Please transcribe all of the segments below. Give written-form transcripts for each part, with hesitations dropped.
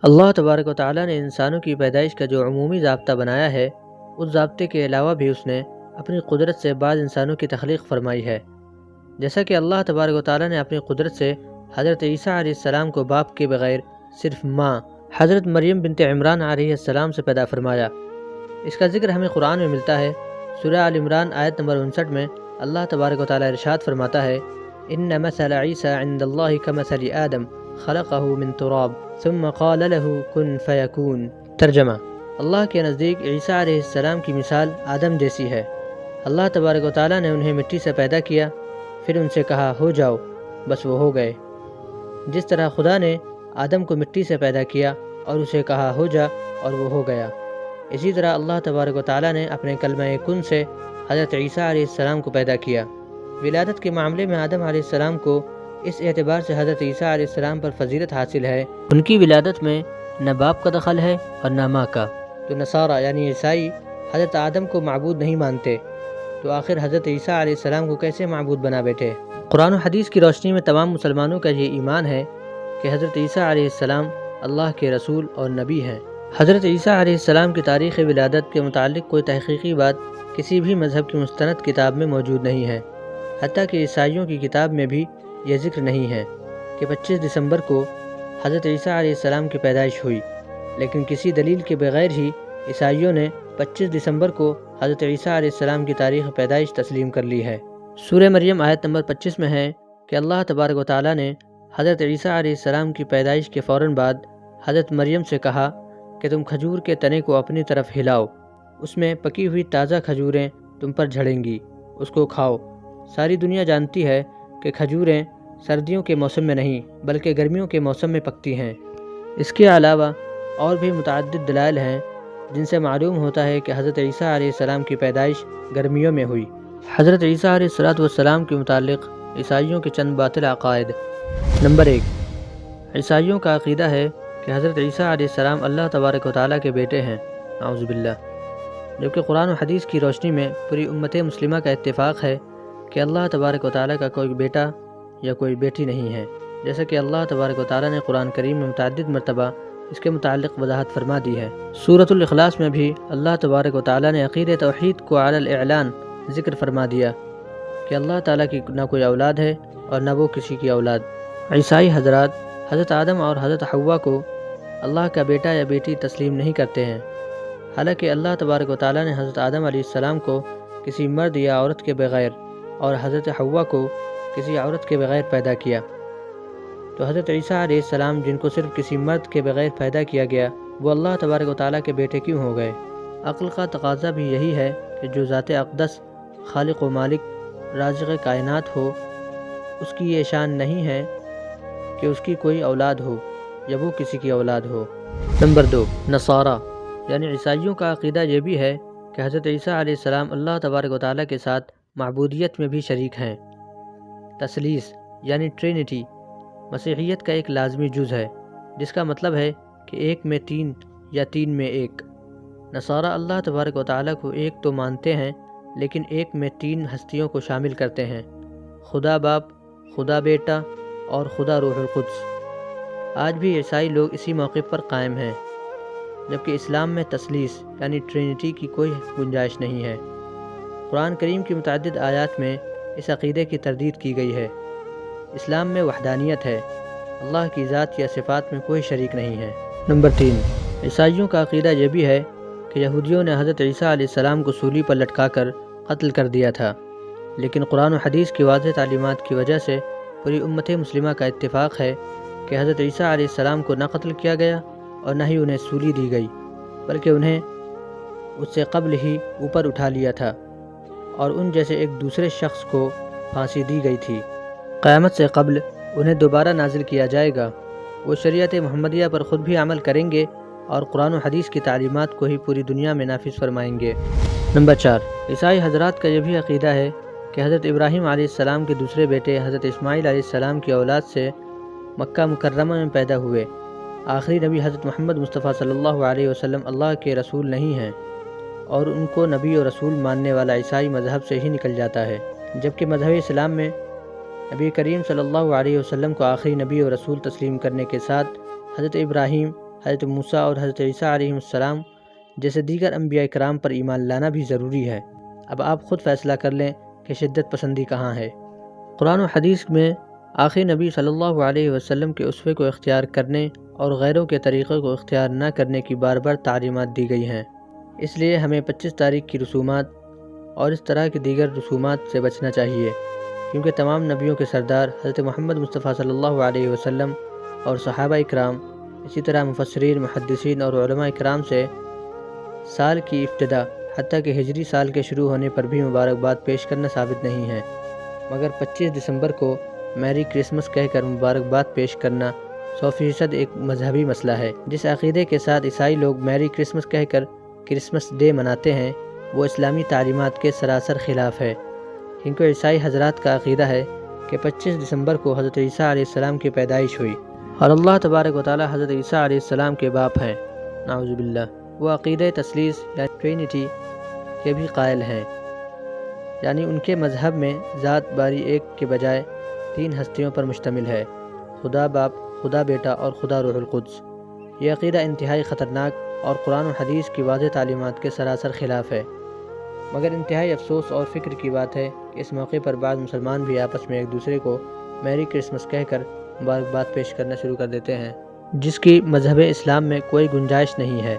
اللہ تبارک و تعالیٰ نے انسانوں کی پیدائش کا جو عمومی ضابطہ بنایا ہے، اس ضابطے کے علاوہ بھی اس نے اپنی قدرت سے بعض انسانوں کی تخلیق فرمائی ہے۔ جیسا کہ اللہ تبارک و تعالیٰ نے اپنی قدرت سے حضرت عیسیٰ علیہ السلام کو باپ کے بغیر صرف ماں حضرت مریم بنت عمران علیہ السلام سے پیدا فرمایا۔ اس کا ذکر ہمیں قرآن میں ملتا ہے۔ سورہ آل عمران آیت نمبر 59 میں اللہ تبارک و تعالیٰ ارشاد فرماتا ہے، ان مثل عیسیٰ عند اللہ کمثل آدم خلقہ من تراب ثم قال له کن فیکون۔ ترجمہ: اللہ کے نزدیک عیسیٰ علیہ السلام کی مثال آدم جیسی ہے۔ اللہ تبارک و تعالیٰ نے انہیں مٹی سے پیدا کیا، پھر ان سے کہا ہو جاؤ، بس وہ ہو گئے۔ جس طرح خدا نے آدم کو مٹی سے پیدا کیا اور اسے کہا ہو جا اور وہ ہو گیا، اسی طرح اللہ تبارک و تعالیٰ نے اپنے کلمہ کن سے حضرت عیسیٰ علیہ السلام کو پیدا کیا۔ ولادت کے معاملے میں آدم علیہ السلام کو اس اعتبار سے حضرت عیسیٰ علیہ السلام پر فضیلت حاصل ہے، ان کی ولادت میں نہ باپ کا دخل ہے اور نہ ماں کا۔ تو نصارہ یعنی عیسائی حضرت آدم کو معبود نہیں مانتے، تو آخر حضرت عیسیٰ علیہ السلام کو کیسے معبود بنا بیٹھے؟ قرآن و حدیث کی روشنی میں تمام مسلمانوں کا یہ ایمان ہے کہ حضرت عیسیٰ علیہ السلام اللہ کے رسول اور نبی ہیں۔ حضرت عیسیٰ علیہ السلام کی تاریخ ولادت کے متعلق کوئی تحقیقی بات کسی بھی مذہب کی مستند کتاب میں موجود نہیں ہے، حتیٰ کہ عیسائیوں کی کتاب میں بھی یہ ذکر نہیں ہے کہ 25 دسمبر کو حضرت عیسیٰ علیہ السلام کی پیدائش ہوئی، لیکن کسی دلیل کے بغیر ہی عیسائیوں نے 25 دسمبر کو حضرت عیسیٰ علیہ السلام کی تاریخ پیدائش تسلیم کر لی ہے۔ سورہ مریم آیت نمبر 25 میں ہے کہ اللہ تبارک و تعالیٰ نے حضرت عیسیٰ علیہ السلام کی پیدائش کے فوراً بعد حضرت مریم سے کہا کہ تم کھجور کے تنے کو اپنی طرف ہلاؤ، اس میں پکی ہوئی تازہ کھجوریں تم پر جھڑیں گی، اس کو کھاؤ۔ ساری دنیا جانتی ہے کہ کھجوریں سردیوں کے موسم میں نہیں بلکہ گرمیوں کے موسم میں پکتی ہیں۔ اس کے علاوہ اور بھی متعدد دلائل ہیں جن سے معلوم ہوتا ہے کہ حضرت عیسیٰ علیہ السلام کی پیدائش گرمیوں میں ہوئی۔ حضرت عیسیٰ علیہ السلام کے متعلق عیسائیوں کے چند باطل عقائد۔ نمبر 1، عیسائیوں کا عقیدہ ہے کہ حضرت عیسیٰ علیہ السلام اللہ تبارک و تعالیٰ کے بیٹے ہیں، اعوذ باللہ، جبکہ قرآن و حدیث کی روشنی میں پوری امت مسلمہ کا اتفاق ہے کہ اللہ تبارک و تعالیٰ کا کوئی بیٹا یا کوئی بیٹی نہیں ہے، جیسا کہ اللہ تبارک و تعالیٰ نے قرآن کریم میں متعدد مرتبہ اس کے متعلق وضاحت فرما دی ہے۔ سورۃ الاخلاص میں بھی اللہ تبارک و تعالیٰ نے عقید توحید کو علی الاعلان ذکر فرما دیا کہ اللہ تعالیٰ کی نہ کوئی اولاد ہے اور نہ وہ کسی کی اولاد۔ عیسائی حضرات حضرت آدم اور حضرت حوا کو اللہ کا بیٹا یا بیٹی تسلیم نہیں کرتے ہیں، حالانکہ اللہ تبارک و تعالیٰ نے حضرت آدم علیہ السلام کو کسی مرد یا عورت کے بغیر اور حضرت حوا کو کسی عورت کے بغیر پیدا کیا، تو حضرت عیسیٰ علیہ السلام جن کو صرف کسی مرد کے بغیر پیدا کیا گیا، وہ اللہ تبارک و تعالیٰ کے بیٹے کیوں ہو گئے؟ عقل کا تقاضا بھی یہی ہے کہ جو ذات اقدس خالق و مالک رازق کائنات ہو، اس کی یہ شان نہیں ہے کہ اس کی کوئی اولاد ہو یا وہ کسی کی اولاد ہو۔ نمبر 2، نصارہ یعنی عیسائیوں کا عقیدہ یہ بھی ہے کہ حضرت عیسیٰ علیہ السلام اللہ تبارک و تعالیٰ کے ساتھ معبودیت میں بھی شریک ہیں۔ تثلیث یعنی ٹرینٹی مسیحیت کا ایک لازمی جز ہے، جس کا مطلب ہے کہ ایک میں تین یا تین میں ایک۔ نصارہ اللہ تبارک و تعالیٰ کو ایک تو مانتے ہیں، لیکن ایک میں تین ہستیوں کو شامل کرتے ہیں، خدا باپ، خدا بیٹا اور خدا روح القدس۔ آج بھی عیسائی لوگ اسی موقف پر قائم ہیں، جبکہ اسلام میں تثلیث یعنی ٹرینٹی کی کوئی گنجائش نہیں ہے۔ قرآن کریم کی متعدد آیات میں اس عقیدے کی تردید کی گئی ہے۔ اسلام میں وحدانیت ہے، اللہ کی ذات یا صفات میں کوئی شریک نہیں ہے۔ نمبر 3، عیسائیوں کا عقیدہ یہ بھی ہے کہ یہودیوں نے حضرت عیسیٰ علیہ السلام کو سولی پر لٹکا کر قتل کر دیا تھا، لیکن قرآن و حدیث کی واضح تعلیمات کی وجہ سے پوری امت مسلمہ کا اتفاق ہے کہ حضرت عیسیٰ علیہ السلام کو نہ قتل کیا گیا اور نہ ہی انہیں سولی دی گئی، بلکہ انہیں اس سے قبل ہی اوپر اٹھا لیا تھا اور ان جیسے ایک دوسرے شخص کو پھانسی دی گئی تھی۔ قیامت سے قبل انہیں دوبارہ نازل کیا جائے گا، وہ شریعت محمدیہ پر خود بھی عمل کریں گے اور قرآن و حدیث کی تعلیمات کو ہی پوری دنیا میں نافذ فرمائیں گے۔ نمبر 4، عیسائی حضرات کا یہ بھی عقیدہ ہے کہ حضرت ابراہیم علیہ السلام کے دوسرے بیٹے حضرت اسماعیل علیہ السلام کی اولاد سے مکہ مکرمہ میں پیدا ہوئے۔ آخری نبی حضرت محمد مصطفیٰ صلی اللہ علیہ وسلم اللہ کے رسول نہیں ہیں، اور ان کو نبی و رسول ماننے والا عیسائی مذہب سے ہی نکل جاتا ہے، جبکہ مذہب اسلام میں نبی کریم صلی اللہ علیہ وسلم کو آخری نبی و رسول تسلیم کرنے کے ساتھ حضرت ابراہیم، حضرت موسیٰ اور حضرت عیسیٰ علیہ السلام جیسے دیگر انبیاء کرام پر ایمان لانا بھی ضروری ہے۔ اب آپ خود فیصلہ کر لیں کہ شدت پسندی کہاں ہے۔ قرآن و حدیث میں آخری نبی صلی اللہ علیہ وسلم کے اسوے کو اختیار کرنے اور غیروں کے طریقے کو اختیار نہ کرنے کی بار بار تعلیمات دی گئی ہیں۔ اس لیے ہمیں 25 تاریخ کی رسومات اور اس طرح کی دیگر رسومات سے بچنا چاہیے، کیونکہ تمام نبیوں کے سردار حضرت محمد مصطفیٰ صلی اللہ علیہ وسلم اور صحابہ اکرام، اسی طرح مفسرین، محدثین اور علماء اکرام سے سال کی ابتدا حتیٰ کہ ہجری سال کے شروع ہونے پر بھی مبارکباد پیش کرنا ثابت نہیں ہے، مگر 25 دسمبر کو میری کرسمس کہہ کر مبارکباد پیش کرنا 100% ایک مذہبی مسئلہ ہے۔ جس عقیدے کے ساتھ عیسائی لوگ میری کرسمس کہہ کر کرسمس ڈے مناتے ہیں وہ اسلامی تعلیمات کے سراسر خلاف ہے، کیونکہ عیسائی حضرات کا عقیدہ ہے کہ 25 دسمبر کو حضرت عیسیٰ علیہ السلام کی پیدائش ہوئی اور اللہ تبارک و تعالی حضرت عیسیٰ علیہ السلام کے باپ ہیں، نعوذ باللہ۔ وہ عقیدہ تثلیث یا ٹرینٹی کے بھی قائل ہیں، یعنی ان کے مذہب میں ذات باری ایک کے بجائے 3 ہستیوں پر مشتمل ہے، خدا باپ، خدا بیٹا اور خدا روح القدس۔ یہ عقیدہ انتہائی خطرناک اور قرآن و حدیث کی واضح تعلیمات کے سراسر خلاف ہے، مگر انتہائی افسوس اور فکر کی بات ہے کہ اس موقع پر بعض مسلمان بھی آپس میں ایک دوسرے کو میری کرسمس کہہ کر مبارکباد پیش کرنا شروع کر دیتے ہیں، جس کی مذہب اسلام میں کوئی گنجائش نہیں ہے۔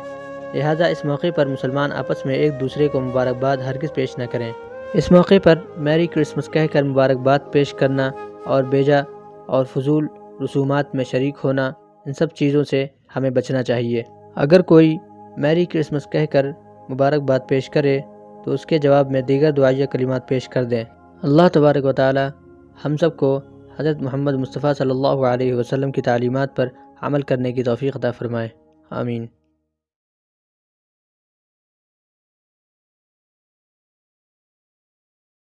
لہٰذا اس موقع پر مسلمان آپس میں ایک دوسرے کو مبارکباد ہرگز پیش نہ کریں۔ اس موقع پر میری کرسمس کہہ کر مبارکباد پیش کرنا اور بیجا اور فضول رسومات میں شریک ہونا، ان سب چیزوں سے ہمیں بچنا چاہیے۔ اگر کوئی میری کرسمس کہہ کر مبارکباد پیش کرے تو اس کے جواب میں دیگر دعائیہ کلمات پیش کر دیں۔ اللہ تبارک و تعالی ہم سب کو حضرت محمد مصطفیٰ صلی اللہ علیہ وسلم کی تعلیمات پر عمل کرنے کی توفیق عطا فرمائے، آمین۔